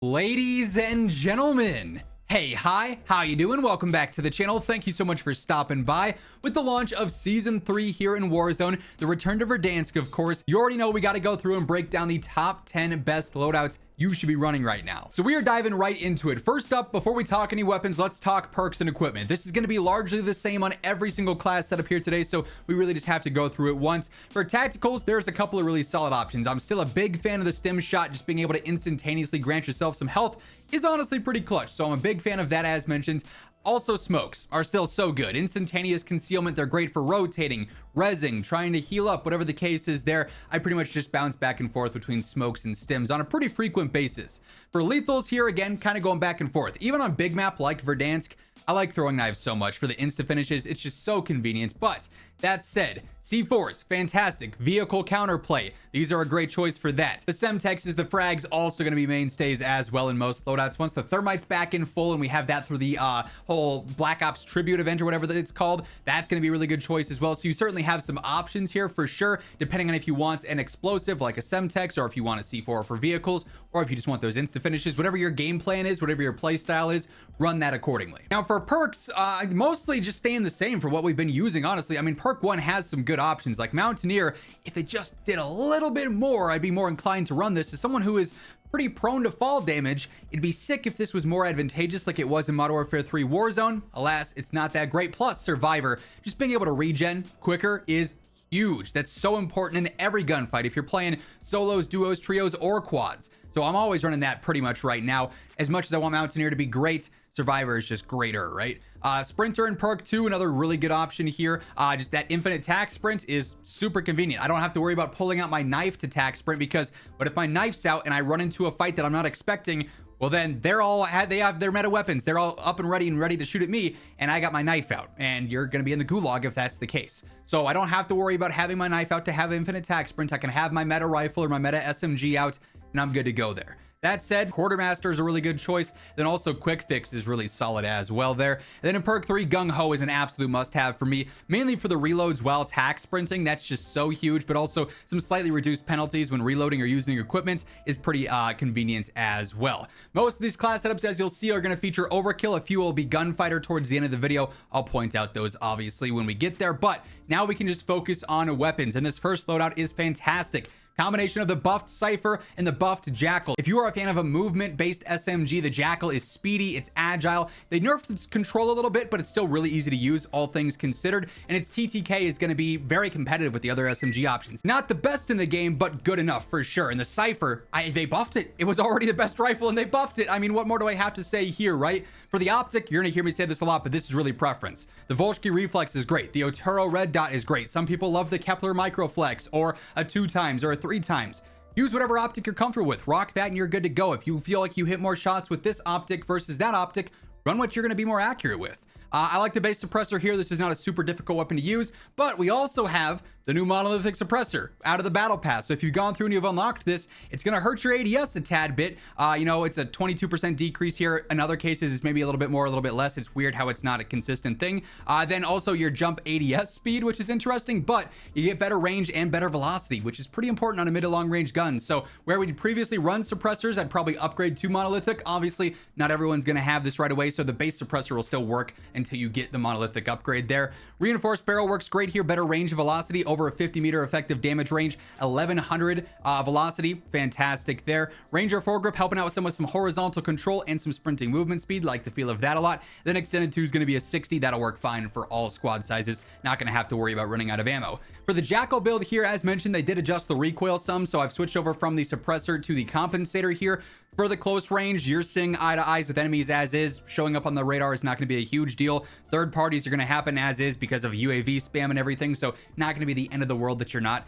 Ladies and gentlemen, hey, hi, how you doing? Welcome back to the channel. Thank you so much for stopping by. With the launch of Season 3 here in Warzone, the return to Verdansk, of course, you already know we got to go through and break down the top 10 best loadouts you should be running right now. So we are diving right into it. First up, before we talk any weapons, let's talk perks and equipment. This is going to be largely the same on every single class set up here today, so we really just have to go through it once. For tacticals, there's a couple of really solid options. I'm still a big fan of the stim shot. Just being able to instantaneously grant yourself some health is honestly pretty clutch, so I'm a big fan of that, as mentioned. Also, smokes are still so good. Instantaneous concealment, they're great for rotating, rezzing, trying to heal up, whatever the case is there. I pretty much just bounce back and forth between smokes and stims on a pretty frequent basis. For lethals here, again, kind of going back and forth. Even on big map like Verdansk, I like throwing knives so much for the insta finishes. It's just so convenient. But that said, C4s, fantastic. Vehicle counterplay, these are a great choice for that. The Semtex is the frags, also going to be mainstays as well in most loadouts. Once the thermite's back in full and we have that through the whole Black Ops tribute event or whatever that it's called, that's going to be a really good choice as well. So you certainly have some options here for sure, depending on if you want an explosive like a Semtex, or if you want a C4 for vehicles, or if you just want those insta finishes. Whatever your game plan is, whatever your play style is, run that accordingly. Now for perks, mostly just staying the same for what we've been using, honestly. I mean, perk 1 has some good options like Mountaineer. If it just did a little bit more, I'd be more inclined to run this. As someone who is pretty prone to fall damage, it'd be sick if this was more advantageous like it was in Modern Warfare 3 Warzone. Alas, it's not that great. Plus Survivor, just being able to regen quicker is huge. That's so important in every gunfight if you're playing solos, duos, trios, or quads. So I'm always running that pretty much right now. As much as I want Mountaineer to be great, Survivor is just greater, right? Sprinter in perk 2, another really good option here. Just that infinite tack sprint is super convenient. I don't have to worry about pulling out my knife to tack sprint, because what if my knife's out and I run into a fight that I'm not expecting? Well, then they have their meta weapons. They're all up and ready to shoot at me, and I got my knife out, and you're going to be in the gulag if that's the case. So I don't have to worry about having my knife out to have infinite tack sprint. I can have my meta rifle or my meta SMG out, and I'm good to go there. That said, Quartermaster is a really good choice. Then also Quick Fix is really solid as well there. And then in perk 3, Gung Ho is an absolute must-have for me, mainly for the reloads while tack sprinting. That's just so huge, but also some slightly reduced penalties when reloading or using your equipment is pretty convenient as well. Most of these class setups, as you'll see, are going to feature overkill. A few will be Gunfighter towards the end of the video. I'll point out those obviously when we get there, but now we can just focus on weapons, and this first loadout is fantastic. Combination of the buffed Cypher and the buffed Jackal. If you are a fan of a movement-based SMG, the Jackal is speedy, it's agile. They nerfed its control a little bit, but it's still really easy to use, all things considered. And its TTK is going to be very competitive with the other SMG options. Not the best in the game, but good enough for sure. And the Cypher, they buffed it. It was already the best rifle, and they buffed it. I mean, what more do I have to say here, right? For the optic, you're going to hear me say this a lot, but this is really preference. The Volsky Reflex is great. The Otero Red Dot is great. Some people love the Kepler Microflex, or a 2x or a 3x. Use whatever optic you're comfortable with. Rock that and you're good to go. If you feel like you hit more shots with this optic versus that optic, run what you're going to be more accurate with. I like the base suppressor here. This is not a super difficult weapon to use, but we also have the new monolithic suppressor out of the battle pass. So if you've gone through and you've unlocked this, it's going to hurt your ADS a tad bit. You know, it's a 22% decrease here. In other cases, it's maybe a little bit more, a little bit less. It's weird how it's not a consistent thing. Then also your jump ADS speed, which is interesting, but you get better range and better velocity, which is pretty important on a mid to long range gun. So where we'd previously run suppressors, I'd probably upgrade to monolithic. Obviously, not everyone's going to have this right away, so the base suppressor will still work until you get the monolithic upgrade there. Reinforced barrel works great here. Better range velocity, over a 50-meter effective damage range, 1100 velocity, fantastic there. Ranger foregrip helping out with some horizontal control and some sprinting movement speed. Like the feel of that a lot. Then extended 2 is going to be a 60. That'll work fine for all squad sizes. Not going to have to worry about running out of ammo. For the Jackal build here, as mentioned, they did adjust the recoil some, so I've switched over from the suppressor to the compensator here. For the close range, you're seeing eye to eyes with enemies as is. Showing up on the radar is not going to be a huge deal. Third parties are going to happen as is because of UAV spam and everything, so not going to be the end of the world that you're not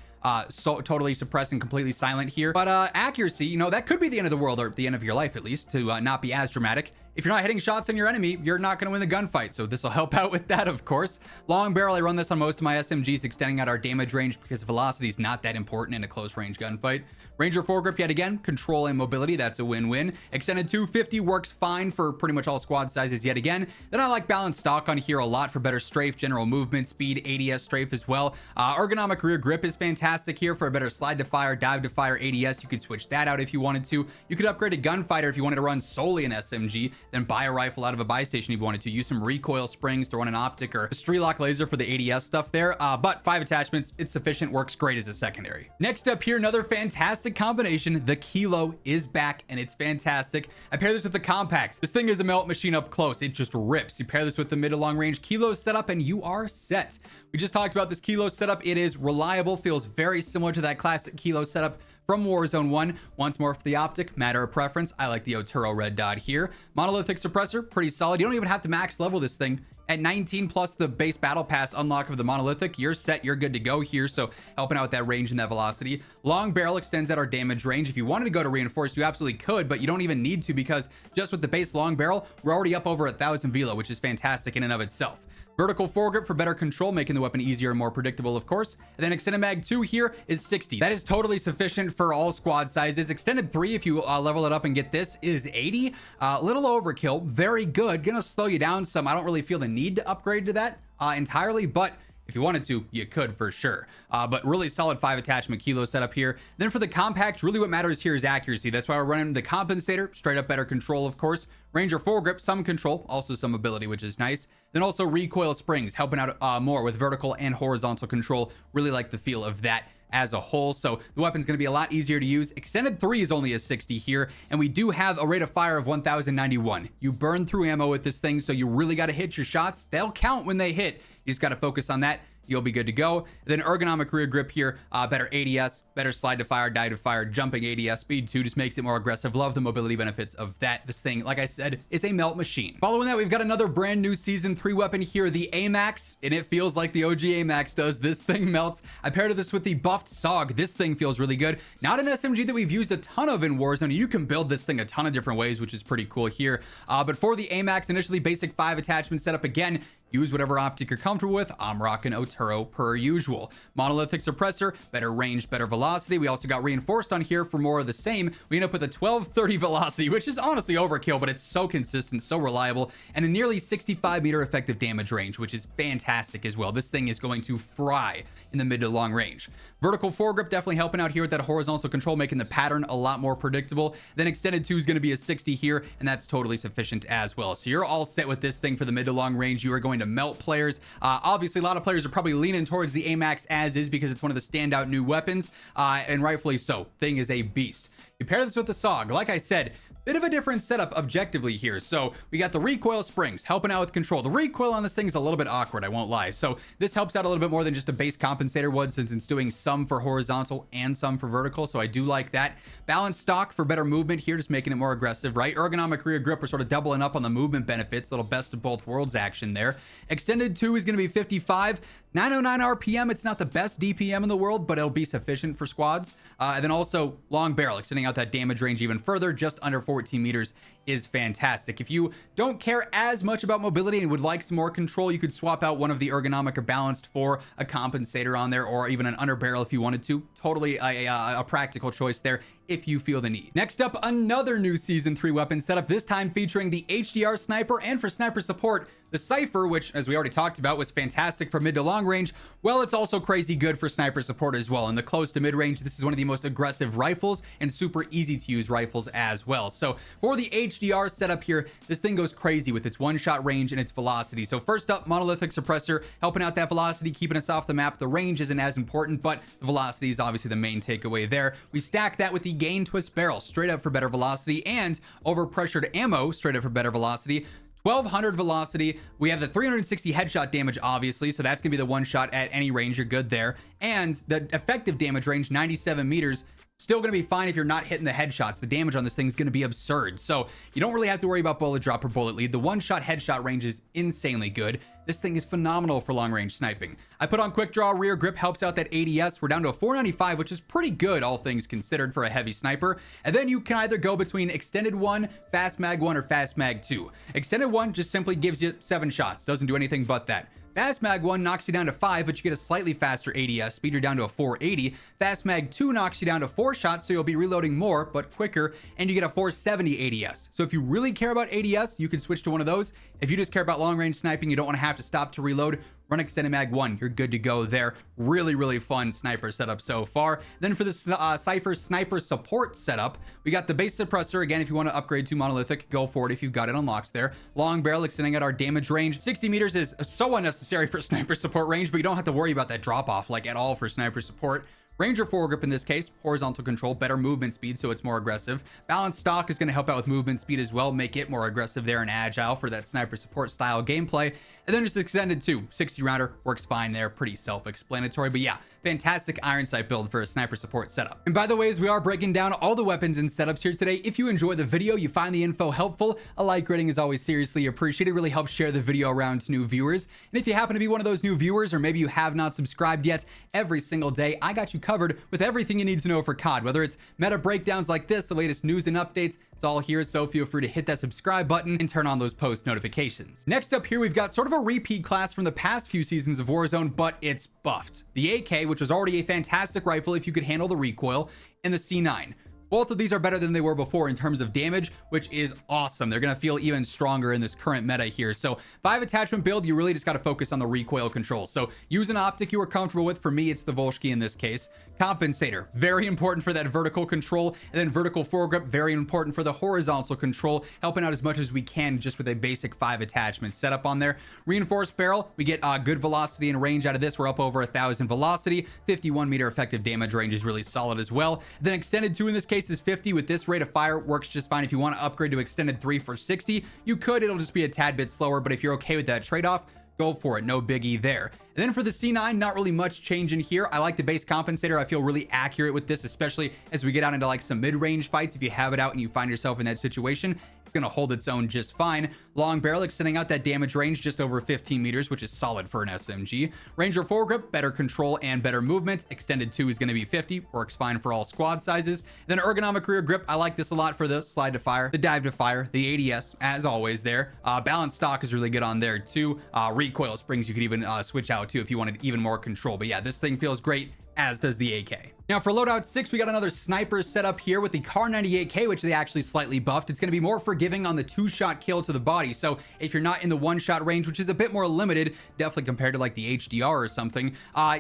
so totally suppressed and completely silent here. But accuracy, you know, that could be the end of the world, or the end of your life at least, to not be as dramatic. If you're not hitting shots on your enemy, you're not going to win the gunfight, so this will help out with that, of course. Long barrel, I run this on most of my SMGs, extending out our damage range because velocity is not that important in a close range gunfight. Ranger foregrip yet again, control and mobility, that's a win-win. Extended 250 works fine for pretty much all squad sizes yet again. Then I like balanced stock on here a lot for better strafe, general movement, speed, ADS strafe as well. Ergonomic rear grip is fantastic here for a better slide to fire, dive to fire ADS. You could switch that out if you wanted to. You could upgrade to Gunfighter if you wanted to run solely an SMG, then buy a rifle out of a buy station if you wanted to. Use some recoil springs to run an optic or a Streetlock laser for the ADS stuff there. But 5 attachments, it's sufficient, works great as a secondary. Next up here, another fantastic combination. The Kilo is back and it's fantastic. I pair this with the Kompakt. This thing is a melt machine up close. It just rips. You pair this with the mid to long range Kilo setup and you are set. We just talked about this Kilo setup. It is reliable, feels very similar to that classic Kilo setup from Warzone 1. Once more for the optic, matter of preference. I like the Otero red dot here. Monolithic suppressor, pretty solid. You don't even have to max level this thing. At 19 plus the base battle pass unlock of the monolithic, you're set, you're good to go here. So helping out with that range and that velocity. Long barrel extends out our damage range. If you wanted to go to reinforced, you absolutely could, but you don't even need to because just with the base long barrel, we're already up over 1,000 velo, which is fantastic in and of itself. Vertical foregrip for better control, making the weapon easier and more predictable, of course. And then extended mag 2 here is 60. That is totally sufficient for all squad sizes. Extended 3, if you level it up and get this, is 80. Little overkill, very good. Gonna slow you down some. I don't really feel the need to upgrade to that entirely, but if you wanted to, you could for sure. But really solid 5 attachment Kilo setup here. Then for the Kompakt, really what matters here is accuracy. That's why we're running the compensator, straight up better control, of course. Ranger foregrip, some control, also some ability, which is nice. Then also recoil springs, helping out more with vertical and horizontal control. Really like the feel of that as a whole. So the weapon's going to be a lot easier to use. Extended 3 is only a 60 here, and we do have a rate of fire of 1091. You burn through ammo with this thing, so you really got to hit your shots. They'll count when they hit. You just got to focus on that. You'll be good to go. Then ergonomic rear grip here, better ADS, better slide to fire, dive to fire, jumping ADS, speed 2 just makes it more aggressive. Love the mobility benefits of that. This thing, like I said, is a melt machine. Following that, we've got another brand new season 3 weapon here, the AMAX, and it feels like the OG AMAX does. This thing melts. I paired this with the buffed Saug. This thing feels really good. Not an SMG that we've used a ton of in Warzone. You can build this thing a ton of different ways, which is pretty cool here. But for the AMAX, initially basic 5 attachment setup again. Use whatever optic you're comfortable with. I'm rocking Otero per usual. Monolithic suppressor, better range, better velocity. We also got reinforced on here for more of the same. We end up with a 1230 velocity, which is honestly overkill, but it's so consistent, so reliable, and a nearly 65 meter effective damage range, which is fantastic as well. This thing is going to fry in the mid to long range. Vertical foregrip definitely helping out here with that horizontal control, making the pattern a lot more predictable. Then extended 2 is going to be a 60 here, and that's totally sufficient as well. So you're all set with this thing for the mid to long range. You are going to melt players. Obviously, a lot of players are probably leaning towards the AMAX as is because it's one of the standout new weapons, and rightfully so. Thing is a beast. You pair this with the Saug. Like I said, bit of a different setup objectively here. So we got the recoil springs helping out with control. The recoil on this thing is a little bit awkward, I won't lie. So this helps out a little bit more than just a base compensator would, since it's doing some for horizontal and some for vertical. So I do like that. Balanced stock for better movement here, just making it more aggressive, right? Ergonomic rear grip, we're sort of doubling up on the movement benefits. Little best of both worlds action there. Extended 2 is going to be 55. 909 RPM, it's not the best DPM in the world, but it'll be sufficient for squads. And then also long barrel, extending out that damage range even further, just under 14 meters is fantastic. If you don't care as much about mobility and would like some more control, you could swap out one of the ergonomic or balanced for a compensator on there, or even an under barrel if you wanted to. Totally a practical choice there if you feel the need. Next up, another new season 3 weapon setup, this time featuring the HDR sniper, and for sniper support, the Cypher, which, as we already talked about, was fantastic for mid to long range. Well, it's also crazy good for sniper support as well. In the close to mid range, this is one of the most aggressive rifles and super easy to use rifles as well. So for the HDR setup here, this thing goes crazy with its one-shot range and its velocity. So first up, monolithic suppressor, helping out that velocity, keeping us off the map. The range isn't as important, but the velocity is obviously the main takeaway there. We stack that with the gain twist barrel, straight up for better velocity, and overpressured ammo, straight up for better velocity. 1200 velocity. We have the 360 headshot damage, obviously, so that's gonna be the one shot at any range. You're good there. And the effective damage range, 97 meters. Still gonna be fine if you're not hitting the headshots. The damage on this thing is gonna be absurd. So you don't really have to worry about bullet drop or bullet lead. The one-shot headshot range is insanely good. This thing is phenomenal for long-range sniping. I put on quick draw rear grip, helps out that ADS. We're down to a 495, which is pretty good, all things considered, for a heavy sniper. And then you can either go between extended 1, fast mag 1, or fast mag 2. Extended 1 just simply gives you 7 shots. Doesn't do anything but that. Fast Mag 1 knocks you down to 5, but you get a slightly faster ADS. Speed, you're down to a 480. Fast Mag 2 knocks you down to 4 shots, so you'll be reloading more, but quicker, and you get a 470 ADS. So if you really care about ADS, you can switch to one of those. If you just care about long-range sniping, you don't want to have to stop to reload, run Extended Mag 1. You're good to go there. Really, really fun sniper setup so far. Then for the Cypher sniper support setup, we got the base suppressor. Again, if you want to upgrade to monolithic, go for it if you've got it unlocked there. Long barrel extending out our damage range. 60 meters is so unnecessary for sniper support range, but you don't have to worry about that drop off like at all for sniper support. Ranger foregrip in this case, horizontal control, better movement speed, so it's more aggressive. Balanced stock is going to help out with movement speed as well, make it more aggressive there and agile for that sniper support style gameplay. And then just extended to 60 rounder works fine there, pretty self-explanatory. But yeah, fantastic iron sight build for a sniper support setup. And by the way, as we are breaking down all the weapons and setups here today, if you enjoy the video, you find the info helpful, a like rating is always seriously appreciated. It really helps share the video around to new viewers. And if you happen to be one of those new viewers, or maybe you have not subscribed yet, every single day I got you covered with everything you need to know for COD, whether it's meta breakdowns like this, the latest news and updates, it's all here. So feel free to hit that subscribe button and turn on those post notifications. Next up here, we've got sort of a repeat class from the past few seasons of Warzone, but it's buffed. The AK, which was already a fantastic rifle if you could handle the recoil, and the C9. Both of these are better than they were before in terms of damage, which is awesome. They're going to feel even stronger in this current meta here. So 5 attachment build, you really just got to focus on the recoil control. So use an optic you are comfortable with. For me, it's the Volsky in this case. Compensator, very important for that vertical control. And then vertical foregrip, very important for the horizontal control, helping out as much as we can just with a basic 5 attachment setup on there. Reinforced barrel, we get good velocity and range out of this. We're up over 1,000 velocity. 51 meter effective damage range is really solid as well. Then extended 2 in this case is 50 with this rate of fire, works just fine. If you want to upgrade to extended 3 for 60, you could. It'll just be a tad bit slower, but if you're okay with that trade-off, go for it. No biggie there. And then for the C9, not really much change in here. I like the base compensator. I feel really accurate with this, especially as we get out into like some mid-range fights. If you have it out and you find yourself in that situation, it's going to hold its own just fine. Long barrel extending out that damage range just over 15 meters, which is solid for an SMG. Ranger foregrip, better control and better movement. Extended 2 is going to be 50, works fine for all squad sizes. Then ergonomic rear grip, I like this a lot for the slide to fire, the dive to fire, the ADS, as always there. Balanced stock is really good on there too. Recoil springs you could even switch out to if you wanted even more control. But yeah, this thing feels great, as does the AK. Now for loadout 6, we got another sniper setup here with the Kar 98K, which they actually slightly buffed. It's going to be more forgiving on the 2-shot kill to the body. So if you're not in the 1-shot range, which is a bit more limited, definitely compared to like the HDR or something,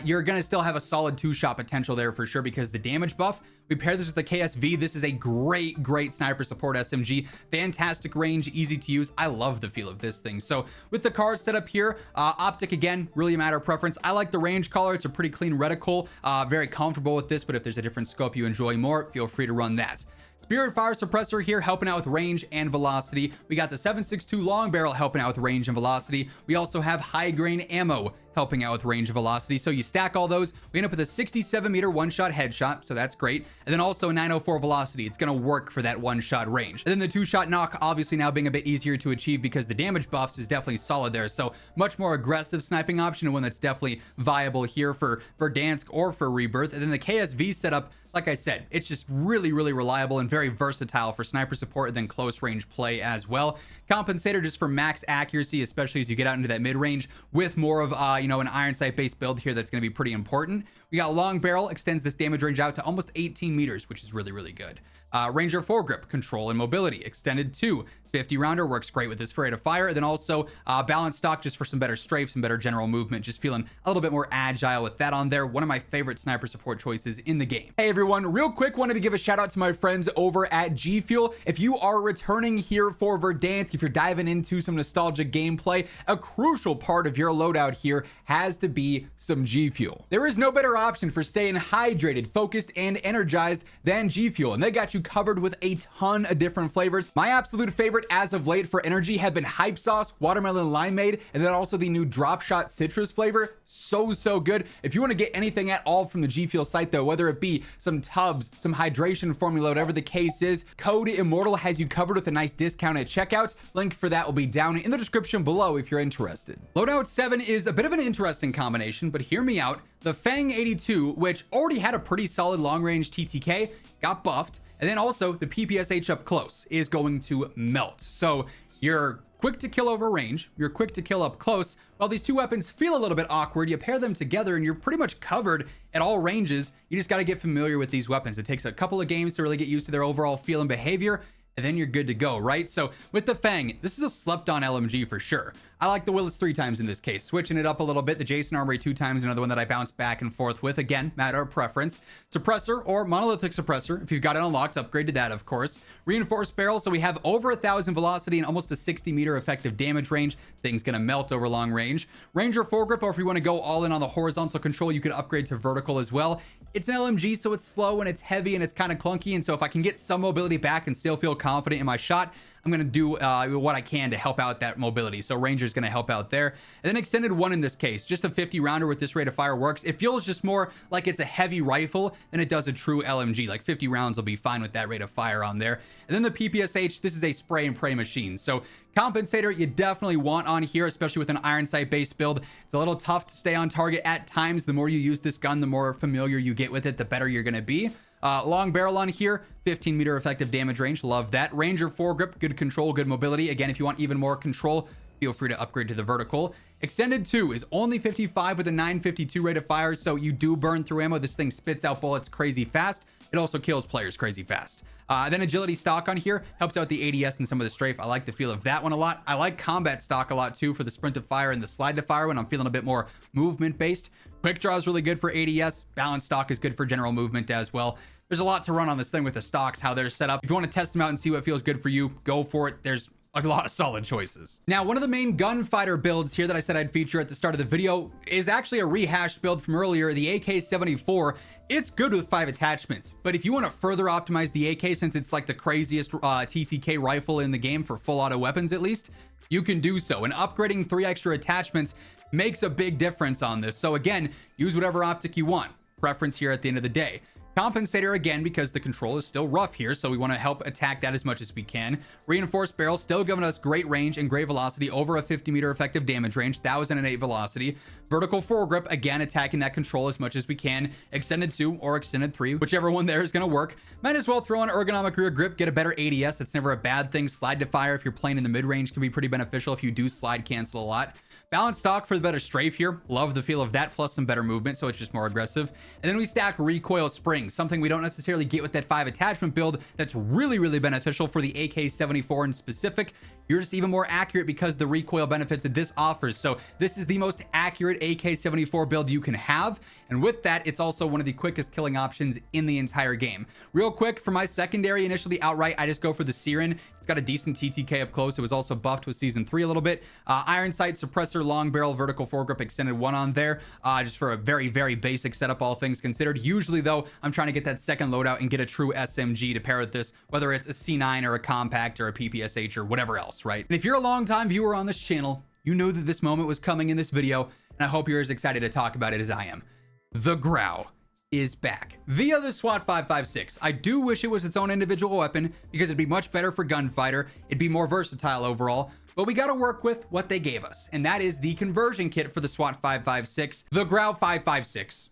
you're going to still have a solid 2-shot potential there for sure, because the damage buff, we pair this with the KSV. This is a great sniper support SMG. Fantastic range, easy to use. I love the feel of this thing. So with the Kar setup here, optic again, really a matter of preference. I like the range color. It's a pretty clean reticle. Very comfortable with this, but if there's a different scope you enjoy more, feel free to run that. Spirit fire suppressor here helping out with range and velocity. We got the 7.62 long barrel helping out with range and velocity. We also have high grain ammo helping out with range and velocity. So you stack all those, we end up with a 67 meter 1-shot headshot, so that's great. And then also a 904 velocity. It's going to work for that 1-shot range. And then the 2-shot knock, obviously now being a bit easier to achieve because the damage buffs is definitely solid there. So much more aggressive sniping option, and one that's definitely viable here for Verdansk or for Rebirth. And then the KSV setup, like I said, it's just really reliable and very versatile for sniper support and then close range play as well. Compensator just for max accuracy, especially as you get out into that mid range with more of an iron sight based build here. That's going to be pretty important. We got long barrel, extends this damage range out to almost 18 meters, which is really good. Ranger foregrip, control and mobility, extended 2. 50 rounder works great with this rate of fire. Then also balanced stock just for some better strafes and better general movement. Just feeling a little bit more agile with that on there. One of my favorite sniper support choices in the game. Hey everyone, real quick, wanted to give a shout out to my friends over at G Fuel. If you are returning here for Verdansk, if you're diving into some nostalgic gameplay, a crucial part of your loadout here has to be some G Fuel. There is no better option for staying hydrated, focused, and energized than G Fuel, and they got you covered with a ton of different flavors. My absolute favorite as of late for energy have been hype sauce, watermelon limeade, and then also the new drop shot citrus flavor. So good. If you want to get anything at all from the G Fuel site though, whether it be some tubs, some hydration formula, whatever the case is, code WhosImmortal has you covered with a nice discount at checkout. Link for that will be down in the description below if you're interested. Loadout 7 is a bit of an interesting combination, but hear me out. The Feng 82, which already had a pretty solid long-range TTK, got buffed, and then also the PPSH up close is going to melt. So your quick to kill over range, you're quick to kill up close. While these two weapons feel a little bit awkward, you pair them together and you're pretty much covered at all ranges. You just got to get familiar with these weapons. It takes a couple of games to really get used to their overall feel and behavior, and then you're good to go, right? So with the Feng, this is a slept on LMG for sure. I like the Willis 3 times in this case, switching it up a little bit. The Jason Armory 2 times, another one that I bounce back and forth with. Again, matter of preference. Suppressor or monolithic suppressor, if you've got it unlocked, upgrade to that, of course. Reinforced barrel, so we have over 1,000 velocity and almost a 60-meter effective damage range. Thing's gonna melt over long range. Ranger foregrip, or if you want to go all in on the horizontal control, you could upgrade to vertical as well. It's an LMG, so it's slow and it's heavy and it's kind of clunky, and so if I can get some mobility back and still feel confident in my shot, I'm going to do what I can to help out that mobility. So Ranger's going to help out there. And then extended 1 in this case, just a 50 rounder with this rate of fire works. It feels just more like it's a heavy rifle than it does a true LMG. Like 50 rounds will be fine with that rate of fire on there. And then the PPSH, this is a spray and pray machine. So compensator you definitely want on here, especially with an iron sight based build. It's a little tough to stay on target at times. The more you use this gun, the more familiar you get with it, the better you're going to be. Long barrel on here, 15-meter effective damage range. Love that. Ranger foregrip, good control, good mobility. Again, if you want even more control, feel free to upgrade to the vertical. Extended 2 is only 55 with a 952 rate of fire, so you do burn through ammo. This thing spits out bullets crazy fast. It also kills players crazy fast. Then agility stock on here helps out the ADS and some of the strafe. I like the feel of that one a lot. I like combat stock a lot too for the sprint to fire and the slide to fire when I'm feeling a bit more movement based. Quick draw is really good for ADS. Balance stock is good for general movement as well. There's a lot to run on this thing with the stocks, how they're set up. If you want to test them out and see what feels good for you, go for it. There's a lot of solid choices. Now, one of the main gunfighter builds here that I said I'd feature at the start of the video is actually a rehashed build from earlier, the AK-74. It's good with 5 attachments, but if you want to further optimize the AK, since it's like the craziest TCK rifle in the game for full auto weapons at least, you can do so. And upgrading 3 extra attachments makes a big difference on this. So again, use whatever optic you want. Preference here at the end of the day. Compensator again, because the control is still rough here, so we want to help attack that as much as we can. Reinforced barrel still giving us great range and great velocity, over a 50-meter effective damage range, 1008 velocity. Vertical foregrip, again attacking that control as much as we can. Extended 2 or extended 3, whichever one there is going to work. Might as well throw on ergonomic rear grip, get a better ADS. That's never a bad thing. Slide to fire if you're playing in the mid-range can be pretty beneficial if you do slide cancel a lot. Balance stock for the better strafe here. Love the feel of that, plus some better movement, so it's just more aggressive. And then we stack recoil springs, something we don't necessarily get with that 5 attachment build that's really, really beneficial for the AK-74 in specific. You're just even more accurate because the recoil benefits that this offers. So this is the most accurate AK-74 build you can have. And with that, it's also one of the quickest killing options in the entire game. Real quick, for my secondary, initially outright, I just go for the Siren. It's got a decent TTK up close. It was also buffed with Season 3 a little bit. Iron sight, suppressor, long barrel, vertical foregrip, extended 1 on there. Just for a very, very basic setup, all things considered. Usually, though, I'm trying to get that second loadout and get a true SMG to pair with this, whether it's a C9 or a Kompakt or a PPSH or whatever else, right? And if you're a long-time viewer on this channel, you knew that this moment was coming in this video, and I hope you're as excited to talk about it as I am. The GRAU is back via the SWAT 556. I do wish it was its own individual weapon because it'd be much better for gunfighter. It'd be more versatile overall, but we got to work with what they gave us, and that is the conversion kit for the SWAT 556, the GRAU 556.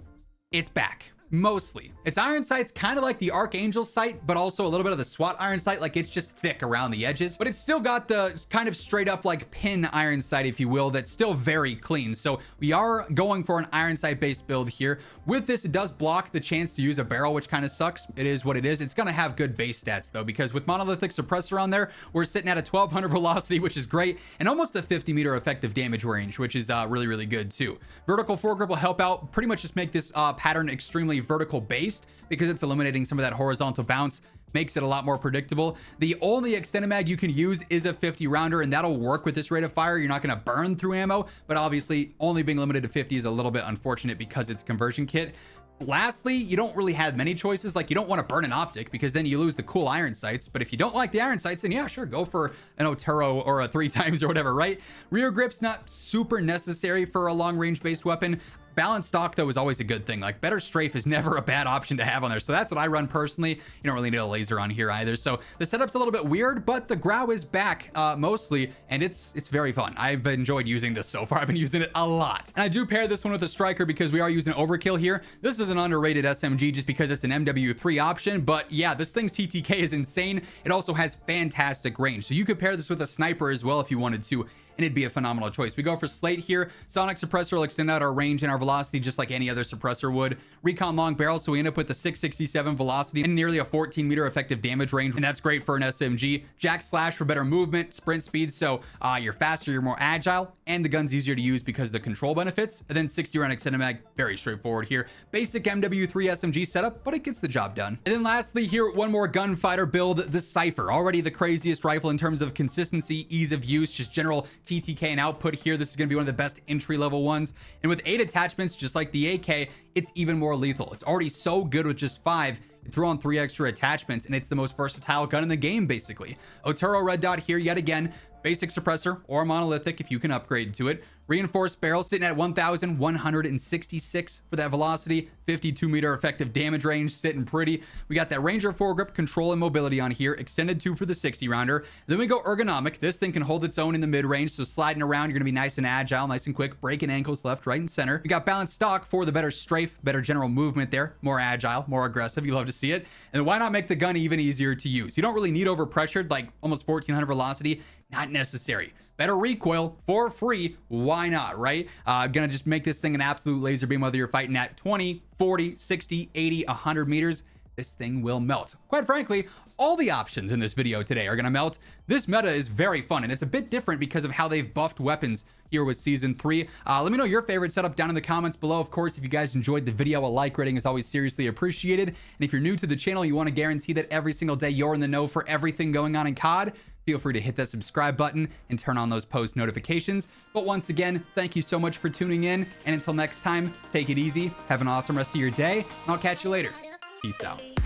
It's back. Mostly. Its iron sight's kind of like the Archangel sight, but also a little bit of the SWAT iron sight, like it's just thick around the edges, but it's still got the kind of straight up like pin iron sight, if you will, that's still very clean. So we are going for an iron sight based build here. With this, it does block the chance to use a barrel, which kind of sucks. It is what it is. It's going to have good base stats though, because with monolithic suppressor on there, we're sitting at a 1200 velocity, which is great, and almost a 50-meter effective damage range, which is really, really good too. Vertical foregrip will help out, pretty much just make this pattern extremely vertical based because it's eliminating some of that horizontal bounce, makes it a lot more predictable. The only extended mag you can use is a 50 rounder, and that'll work with this rate of fire. You're not going to burn through ammo, but obviously only being limited to 50 is a little bit unfortunate because it's a conversion kit. Lastly, you don't really have many choices. Like, you don't want to burn an optic because then you lose the cool iron sights. But if you don't like the iron sights, then yeah, sure, go for an Otero or a 3 times or whatever, right? Rear grip's not super necessary for a long range based weapon. balanced stock, though, is always a good thing. Like, better strafe is never a bad option to have on there. So that's what I run personally. You don't really need a laser on here either. So the setup's a little bit weird, but the GRAU is back mostly, and it's very fun. I've enjoyed using this so far. I've been using it a lot. And I do pair this one with a striker because we are using overkill here. This is an underrated SMG just because it's an MW3 option, but yeah, this thing's TTK is insane. It also has fantastic range. So you could pair this with a sniper as well if you wanted to, and it'd be a phenomenal choice. We go for Slate here. Sonic Suppressor will extend out our range and our velocity just like any other suppressor would. Recon Long Barrel, so we end up with a 667 velocity and nearly a 14 meter effective damage range, and that's great for an SMG. Jack Slash for better movement, sprint speed, so you're faster, you're more agile, and the gun's easier to use because of the control benefits. And then 60 round extended mag, very straightforward here. Basic MW3 SMG setup, but it gets the job done. And then lastly here, one more gunfighter build, the Cypher. Already the craziest rifle in terms of consistency, ease of use, just general TTK and output here. This is going to be one of the best entry-level ones. And with 8 attachments, just like the AK, it's even more lethal. It's already so good with just 5. You throw on 3 extra attachments, and it's the most versatile gun in the game, basically. Otero red dot here yet again. Basic suppressor or monolithic if you can upgrade to it. Reinforced barrel sitting at 1,166 for that velocity. 52 meter effective damage range, sitting pretty. We got that Ranger foregrip, control and mobility on here. Extended 2 for the 60 rounder. Then we go ergonomic. This thing can hold its own in the mid range, so sliding around, you're gonna be nice and agile, nice and quick, breaking ankles left, right, and center. We got balanced stock for the better strafe, better general movement there, more agile, more aggressive. You love to see it. And why not make the gun even easier to use? You don't really need overpressured, like almost 1400 velocity. Not necessary. Better recoil for free. Why not, right? Gonna just make this thing an absolute laser beam, whether you're fighting at 20, 40, 60, 80, 100 meters. This thing will melt. Quite frankly, all the options in this video today are gonna melt. This meta is very fun, and it's a bit different because of how they've buffed weapons here with Season 3. Let me know your favorite setup down in the comments below. Of course, if you guys enjoyed the video, a like rating is always seriously appreciated. And if you're new to the channel, you wanna guarantee that every single day you're in the know for everything going on in COD, feel free to hit that subscribe button and turn on those post notifications. But once again, thank you so much for tuning in. And until next time, take it easy. Have an awesome rest of your day. And I'll catch you later. Peace out.